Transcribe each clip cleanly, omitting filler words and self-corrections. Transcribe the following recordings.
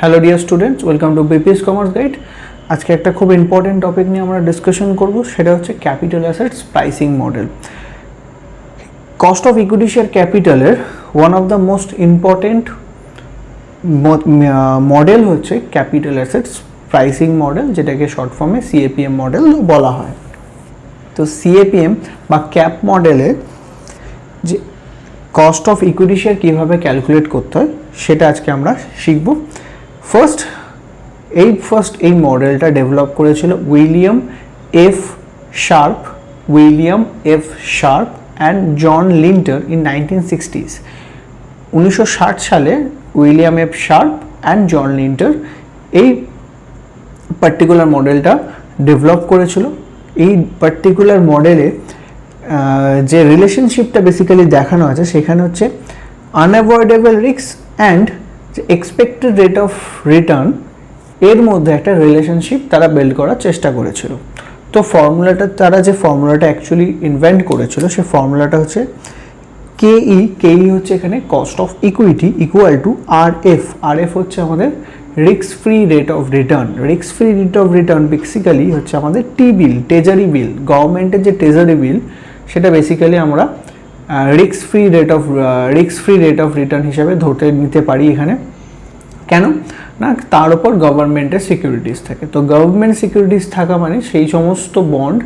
Hello dear students, welcome to BPS commerce guide. আজকে একটা খুব ইম্পর্টেন্ট টপিক নিয়ে আমরা ডিসকাশন করব, সেটা হচ্ছে capital assets pricing model. Cost of equity share ক্যাপিটালের one of the most important model হচ্ছে ক্যাপিটাল অ্যাসেটস প্রাইসিং মডেল, যেটাকে শর্ট ফর্মে সিএপিএম মডেল বলা হয়। তো সিএপিএম বা ক্যাপ মডেলে যে কস্ট অফ ইকুইটি শেয়ার কীভাবে ক্যালকুলেট করতে হয় সেটা আজকে আমরা শিখব। ফার্স্ট এই মডেলটা ডেভেলপ করেছিল William F Sharpe and John Lintner in 1960s। 1960 সালে William F Sharpe and John Lintner এই পার্টিকুলার মডেলটা ডেভেলপ করেছিল। এই পার্টিকুলার মডেলে যে রিলেশনশিপটা বেসিক্যালি দেখানো আছে সেখানে হচ্ছে unavoidable risk and expected rate of return এর মধ্যে একটা রিলেশনশিপ তারা বিল্ড করার চেষ্টা করেছিল। তো তারা যে ফর্মুলাটা অ্যাকচুয়ালি ইনভেন্ট করেছিল সেই ফর্মুলাটা হচ্ছে কেই হচ্ছে এখানে cost of equity equal to RF হচ্ছে আমাদের risk free rate of return basically হচ্ছে আমাদের ট্রেজারি বিল, গভর্নমেন্টের যে ট্রেজারি বিল সেটা বেসিক্যালি আমরা risk free rate of return হিসাবে ধরতে নিতে পারি। এখানে কেন না, তার উপর গভর্নমেন্টের সিকিউরিটিস থাকে। তো গভর্নমেন্ট সিকিউরিটিস থাকা মানে সেই সমস্ত বন্ড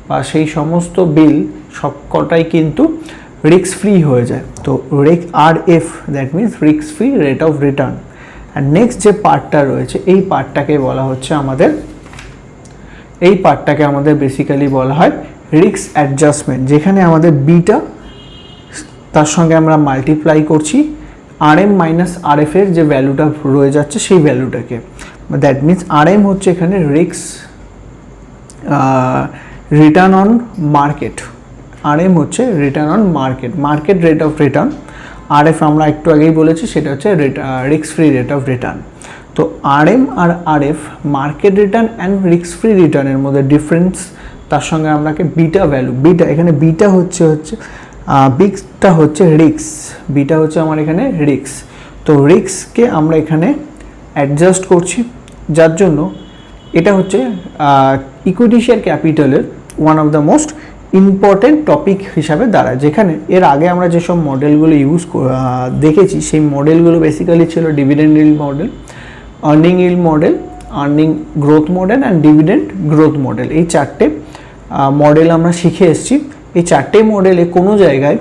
বা সেই সমস্ত বিল সবকটাই কিন্তু রিস্ক ফ্রি হয়ে যায়। তো RF that means risk free rate of return. আর নেক্সট যে পার্টটা রয়েছে এই পার্টটাকে আমাদের বেসিক্যালি বলা হয় রিস্ক অ্যাডজাস্টমেন্ট, যেখানে আমাদের বিটা তার সঙ্গে আমরা মাল্টিপ্লাই করছি আরএম মাইনাস আরএফ এর যে ভ্যালুটা রয়ে যাচ্ছে সেই ভ্যালুটাকে। দ্যাট মিনস আরএম হচ্ছে এখানে risk return on market, RM হচ্ছে return on market rate of return. RF আমরা একটু আগেই বলেছি সেটা হচ্ছে risk free rate of return. তো আরএম আর RF market return and risk free রিটার্নের মধ্যে ডিফারেন্স, তার সঙ্গে আপনাকে বিটা ভ্যালু, এখানে বিটা হচ্ছে বিটা হচ্ছে আমার এখানে রিস্ক। তো রিস্ককে আমরা এখানে অ্যাডজাস্ট করছি, যার জন্য এটা হচ্ছে ইকুইটি শেয়ার ক্যাপিটালের one of the most important topic হিসাবে দাঁড়ায়। যেখানে এর আগে আমরা যেসব মডেলগুলো দেখেছি সেই মডেলগুলো বেসিক্যালি ছিল dividend yield model, earning yield model, earning growth model and dividend growth model. এই চারটে মডেল আমরা শিখে এসেছি। এই চারটে মডেলে কোনো জায়গায়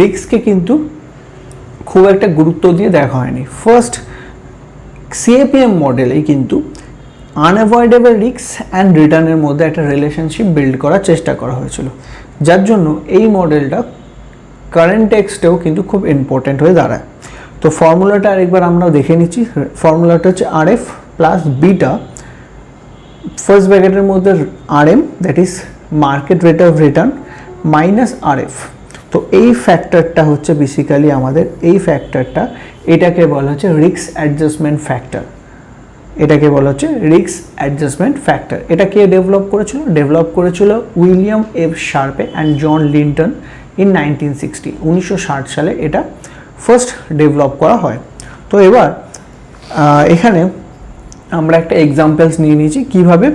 রিস্ককে কিন্তু খুব একটা গুরুত্ব দিয়ে দেখা হয়নি। ফার্স্ট সিএপিএম মডেলে কিন্তু আনঅ্যাভয়েডেবল রিস্ক অ্যান্ড রিটার্নের মধ্যে একটা রিলেশনশিপ বিল্ড করার চেষ্টা করা হয়েছিল, যার জন্য এই মডেলটা কারেন্ট টেক্সটেও কিন্তু খুব ইম্পর্ট্যান্ট হয়ে দাঁড়ায়। তো ফর্মুলাটা আরেকবার আমরা দেখে নিচ্ছি। ফর্মুলাটা হচ্ছে আরএফ প্লাস বিটা, ফার্স্ট ব্র্যাকেটের মধ্যে RM that is market rate of return minus RF. তো এই ফ্যাক্টরটা হচ্ছে বেসিক্যালি আমাদের এটাকে বলা হচ্ছে রিস্ক অ্যাডজাস্টমেন্ট ফ্যাক্টর। এটা কে ডেভেলপ করেছিল William F Sharpe and John Lintner in 1960। 1960 সালে এটা ফার্স্ট ডেভেলপ করা হয়। তো এবার এখানে আমরা একটা এক্সাম্পলস নিয়ে নিয়েছি কীভাবে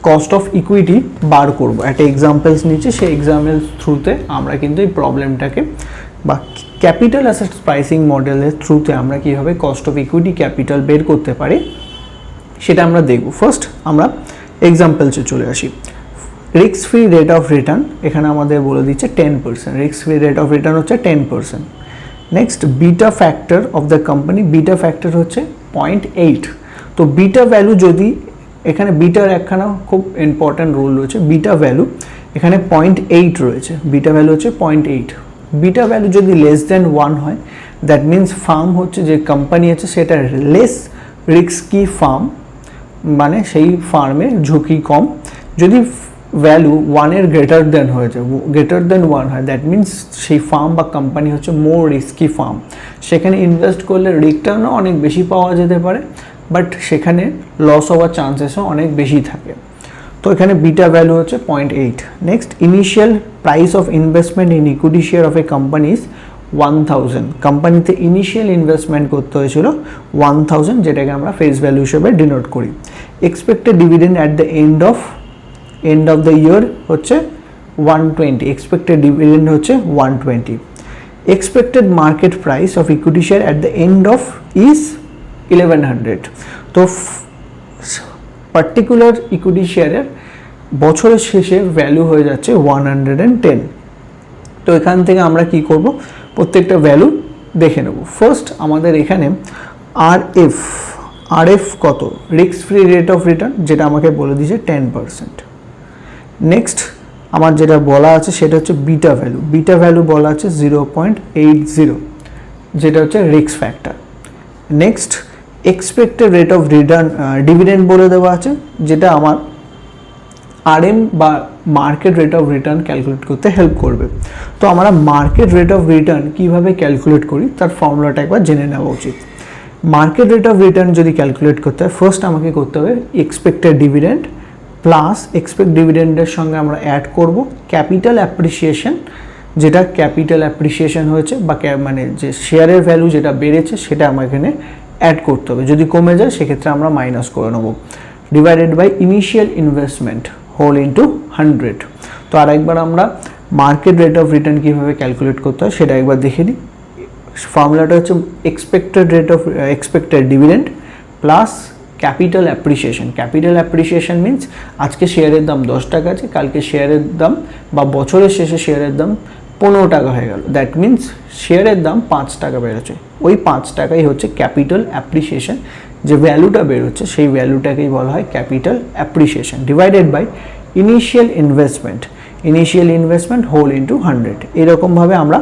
কস্ট অফ ইকুইটি বার করব। একটা এক্সাম্পলস নিয়েছি, সেই এক্সাম্পলস থ্রুতে আমরা কিন্তু এই প্রবলেমটাকে বা ক্যাপিটাল অ্যাসেটস প্রাইসিং মডেলের থ্রুতে আমরা কীভাবে কস্ট অফ ইকুইটি ক্যাপিটাল বের করতে পারি সেটা আমরা দেখব। ফার্স্ট আমরা এক্সাম্পলসে চলে আসি। Risk free rate of return এখানে আমাদের বলে দিচ্ছে 10%, risk free rate of return হচ্ছে 10%। Next beta factor of the company, beta factor হচ্ছে 0.8। তো বিটা ভ্যালু যদি এখানে বিটার একখানা খুব ইম্পর্ট্যান্ট রোল রয়েছে, বিটা ভ্যালু এখানে 0.8 রয়েছে, বিটা ভ্যালু হচ্ছে 0.8। বিটা ভ্যালু যদি লেস দ্যান 1 হয় দ্যাট মিনস ফার্ম হচ্ছে যে কোম্পানি আছে সেটা লেস রিস্কি ফার্ম, মানে সেই ফার্মের ঝুঁকি কম। যদি ভ্যালু 1 গ্রেটার দেন 1 হয় দ্যাট মিনস সেই ফার্ম বা কোম্পানি হচ্ছে মোর রিস্কি ফার্ম। সেখানে ইনভেস্ট করলে রিটার্নও অনেক বেশি পাওয়া যেতে পারে, বাট সেখানে লস হওয়ার চান্সেসও অনেক বেশি থাকে। তো এখানে বিটা ভ্যালু হচ্ছে 0.8। Next initial price of investment in equity share of a company is 1000, কোম্পানিতে ইনিশিয়াল ইনভেস্টমেন্ট করতে হয়েছিল 1000, যেটাকে আমরা ফেস ভ্যালু হিসেবে ডিনোট করি। Expected dividend at the end of the year হচ্ছে 120, এক্সপেক্টেড ডিভিডেন্ড হচ্ছে 120। Expected market price of equity share at the end of is 1100। তো পার্টিকুলার ইকুইটি শেয়ারের বছরের শেষে ভ্যালু হয়ে যাচ্ছে 110। তো এখান থেকে আমরা কি করব, প্রত্যেকটা ভ্যালু দেখে নেব। ফার্স্ট আমাদের এখানে আরএফ কত, risk free rate of return, যেটা আমাকে বলে দিয়েছে 10%। নেক্সট আমার যেটা বলা আছে সেটা হচ্ছে বিটা ভ্যালু বলা আছে 0.80, যেটা হচ্ছে risk factor. Next expected rate of return dividend বলে দেওয়া আছে, যেটা আমার আরএম বা market rate of return calculate করতে হেল্প করবে। তো আমরা মার্কেট রেট অফ রিটার্ন কীভাবে ক্যালকুলেট করি তার ফর্মুলাটা একবার জেনে নেওয়া উচিত। মার্কেট রেট অফ রিটার্ন যদি ক্যালকুলেট করতে হয়, ফার্স্ট আমাকে করতে হবে এক্সপেক্টেড ডিভিডেন্ড প্লাস এক্সপেক্ট ডিভিডেন্ডের সঙ্গে আমরা অ্যাড করব ক্যাপিটাল অ্যাপ্রিসিয়েশন, যেটা ক্যাপিটাল অ্যাপ্রিসিয়েশন হয়েছে বা মানে যে শেয়ারের ভ্যালু যেটা বেড়েছে সেটা আমার এখানে অ্যাড করতে হবে। যদি কমে যায় সেক্ষেত্রে আমরা মাইনাস করে নেব, divided by initial investment whole into 100। তো আরেকবার আমরা মার্কেট রেট অফ রিটার্ন কীভাবে ক্যালকুলেট করতে হয় সেটা একবার দেখে নিই। ফর্মুলাটা হচ্ছে expected dividend plus capital appreciation means আজকে শেয়ারের দাম 10 টাকা আছে, কালকে শেয়ারের দাম বা বছরের শেষে শেয়ারের দাম 15 টাকা হয়ে গেল, দ্যাট মিনস শেয়ারের দাম 5 টাকা বেড়েছে। ওই 5 টাকাই হচ্ছে ক্যাপিটাল অ্যাপ্রিসিয়েশন, যে ভ্যালুটা বেরোচ্ছে সেই ভ্যালুটাকেই বলা হয় capital appreciation, divided by initial investment whole into 100। এরকমভাবে আমরা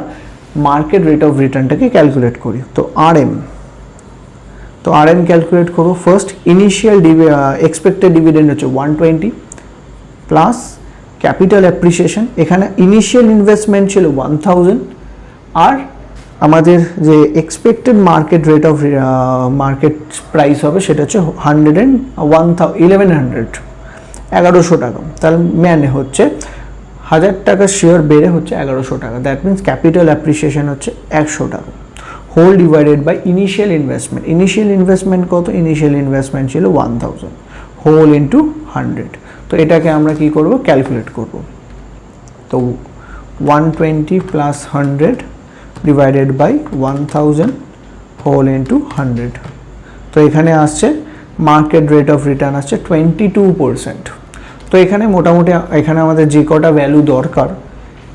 মার্কেট রেট অফ রিটার্নটাকে ক্যালকুলেট করি। তো আরএম ক্যালকুলেট করবো। ফার্স্ট ইনিশিয়াল এক্সপেক্টেড ডিভিডেন্ড হচ্ছে 120 প্লাস ক্যাপিটাল অ্যাপ্রিসিয়েশন, এখানে ইনিশিয়াল ইনভেস্টমেন্ট ছিল 1000 আর আমাদের যে expected market rate of market price হবে সেটা হচ্ছে 1100 টাকা। তাহলে মানে হচ্ছে 1000 টাকা শেয়ার বেড়ে হচ্ছে 1100 টাকা, দ্যাট মিনস ক্যাপিটাল অ্যাপ্রিসিয়েশন হচ্ছে 100 টাকা, whole divided by initial investment কত, ইনিশিয়াল ইনভেস্টমেন্ট ছিল 1000 হোল ইন্টু 100। তো এটাকে আমরা কি করব, ক্যালকুলেট করব। তো 120 plus 100 divided by 1000 whole into 100। তো এখানে আসছে মার্কেট রেট অফ রিটার্ন আসছে 22%। তো এখানে মোটামুটি এখানে আমাদের যে কটা ভ্যালু দরকার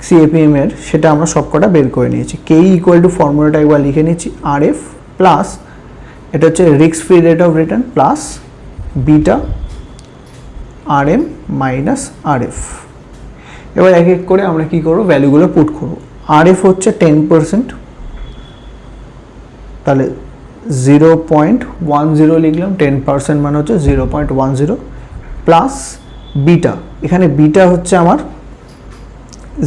সিএপিএম এর সেটা আমরা সব কটা বের করে নিয়েছি। কে ইকুয়াল টু ফর্মুলাটা একবার লিখে নিচ্ছি, আরএফ প্লাস এটা হচ্ছে risk free rate of return plus beta RM minus RF. এবার এক এক করে আমরা কি করব, ভ্যালুগুলো পুট করব। আরএফ হচ্ছে 10%, তাহলে 0.10 লিখলাম, 10% মানে হচ্ছে 0.10 প্লাস বিটা, এখানে বিটা হচ্ছে আমার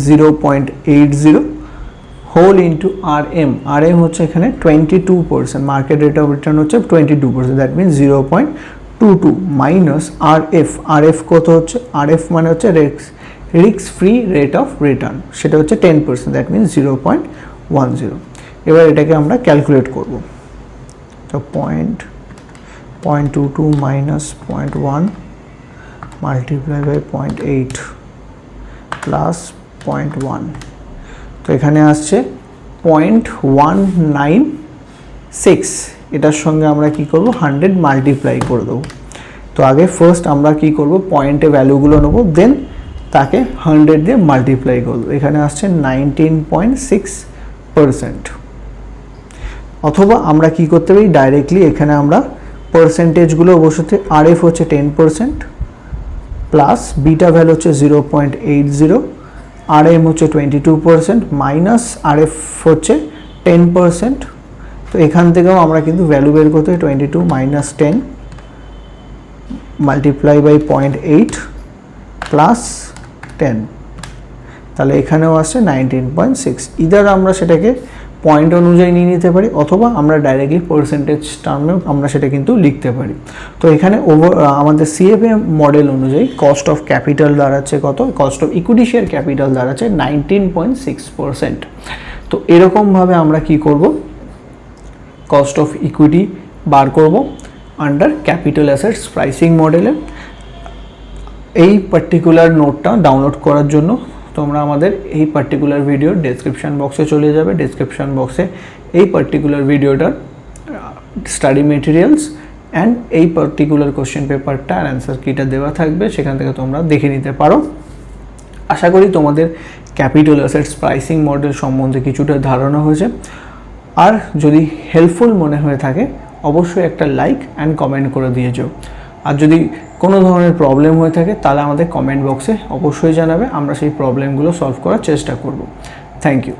0.80 হোল ইন্টু আরএম হচ্ছে এখানে 22%, মার্কেট রেট অফ রিটার্ন হচ্ছে 22%, দ্যাট মিনস 0.22 মাইনাস আরএফ কত হচ্ছে, আরএফ মানে হচ্ছে risk free rate of return, সেটা হচ্ছে 10%, দ্যাট মিনস 0.10। এবার এটাকে আমরা ক্যালকুলেট করব। তো 0.22 মাইনাস 0.1 মাল্টিপ্লাই বাই 0.8 প্লাস 0.1, তো এখানে আসছে 0.196। এটার সঙ্গে আমরা কি করব, 100 মাল্টিপ্লাই করে দেবো। তো আগে ফার্স্ট আমরা কি করব, পয়েন্টে ভ্যালুগুলো নেবো, দেন তাকে 100 দিয়ে মাল্টিপ্লাই করব। এখানে আসছে 19.6%। অথবা আমরা কি করতে পারি, ডাইরেক্টলি এখানে আমরা পার্সেন্টেজগুলো বসাতে, আরএফ হচ্ছে 10% প্লাস বিটা ভ্যালু হচ্ছে 0.80, আরএম হচ্ছে 22% মাইনাস আরএফ হচ্ছে 10%। তো এখান থেকেও আমরা কিন্তু ভ্যালু বের করতে, 22 মাইনাস 10 মাল্টিপ্লাই বাই 0.8 প্লাস 10, তাহলে এখানেও আসছে 19.6। ইদার আমরা সেটাকে পয়েন্ট অনুযায়ী নিয়ে নিতে পারি অথবা আমরা ডাইরেক্টলি পার্সেন্টেজ টার্মেও আমরা সেটা কিন্তু লিখতে পারি। তো এখানে আমাদের সিএপিএম মডেল অনুযায়ী কস্ট অফ ক্যাপিটাল দাঁড়াচ্ছে কত, cost of equity share capital দাঁড়াচ্ছে 19.6%। তো এরকমভাবে আমরা কি করব, কস্ট অফ ইকুইটি বার করব আন্ডার ক্যাপিটাল অ্যাসেটস প্রাইসিং মডেলে। এই পার্টিকুলার নোটটা ডাউনলোড করার জন্য তোমরা আমাদের এই পার্টিকুলার ভিডিওর ডেসক্রিপশান বক্সে চলে যাবে। ডেসক্রিপশান বক্সে এই পার্টিকুলার ভিডিওটার স্টাডি মেটেরিয়ালস অ্যান্ড এই পার্টিকুলার কোশ্চেন পেপারটা আর অ্যান্সার কিটা দেওয়া থাকবে, সেখান থেকে তোমরা দেখে নিতে পারো। আশা করি তোমাদের ক্যাপিটাল অ্যাসেটস প্রাইসিং মডেল সম্বন্ধে কিছুটা ধারণা হয়েছে। আর যদি হেল্পফুল মনে হয়ে থাকে অবশ্যই একটা লাইক অ্যান্ড কমেন্ট করে দিয়েছো। আর যদি কোনো ধরনের প্রবলেম হয়ে থাকে তাহলে আমাদের কমেন্ট বক্সে অবশ্যই জানাবে, আমরা সেই প্রবলেমগুলো সলভ করার চেষ্টা করব। Thank you.